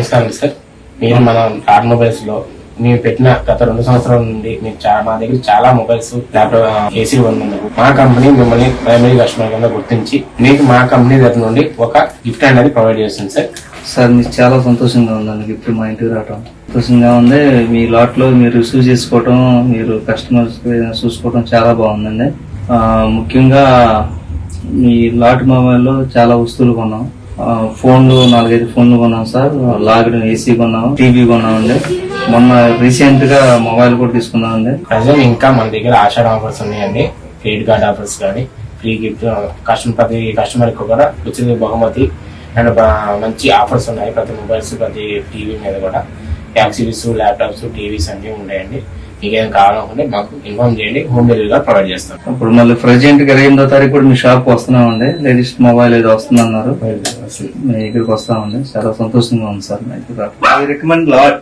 నమస్కారం సార్. మీరు మన ఆటోమొబైల్స్ లో మేము పెట్టిన గత 2 సంవత్సరాల నుండి మీకు మా దగ్గర చాలా మొబైల్స్, ల్యాప్టాప్, ఏసీలు ఉన్నందుకు మా కంపెనీ మిమ్మల్ని ప్రైమరీ కస్టమర్ కింద గుర్తించి మీకు మా కంపెనీ దగ్గర నుండి ఒక గిఫ్ట్ అనేది ప్రొవైడ్ చేస్తుంది సార్. సార్ మీకు చాలా సంతోషంగా ఉందండి గిఫ్ట్ మా ఇంటికి రావటం. సంతోషంగా ఉంది. మీ లాట్ లో మీరు రిసీవ్ చేసుకోవటం, మీరు కస్టమర్స్ చూసుకోవటం చాలా బాగుందండి. ముఖ్యంగా మీ లాట్ మొబైల్లో చాలా వస్తువులు కొన్నాం. ఫోన్లు 4-5 ఫోన్లు కొన్నాం సార్. లాగిన ఏసీ కొన్నాం, టీవీ కొన్నామండి. మొన్న రీసెంట్ గా మొబైల్ కూడా తీసుకున్నామండి. ప్రజెంట్ ఇంకా మన దగ్గర ఆషాఢ ఆఫర్స్ ఉన్నాయండి. క్రెడిట్ కార్డ్ ఆఫర్స్ కానీ, ఫ్రీ గిఫ్ట్, ప్రతి కస్టమర్ కి కూడా ఉచిత బహుమతి అండ్ మంచి ఆఫర్స్ ఉన్నాయి. ప్రతి మొబైల్స్, ప్రతి టీవీ మీద కూడా యాక్సిరీస్, ల్యాప్టాప్స్, టీవీస్ అన్ని ఉన్నాయండి. మీకేం కావాలనుకుంటే మాకు ఇన్ఫార్మ్ చేయండి, హోమ్ డెలివరీగా ప్రొవైడ్ చేస్తాం. ఇప్పుడు మళ్ళీ ప్రెజెంట్ గా 28వ తారీఖు కూడా మీ షాప్ వస్తున్నామండి. లేటెస్ట్ మొబైల్ ఏదో వస్తుందన్నారు, మీ దగ్గరికి వస్తామండి. చాలా సంతోషంగా ఉంది సార్. I recommend lot.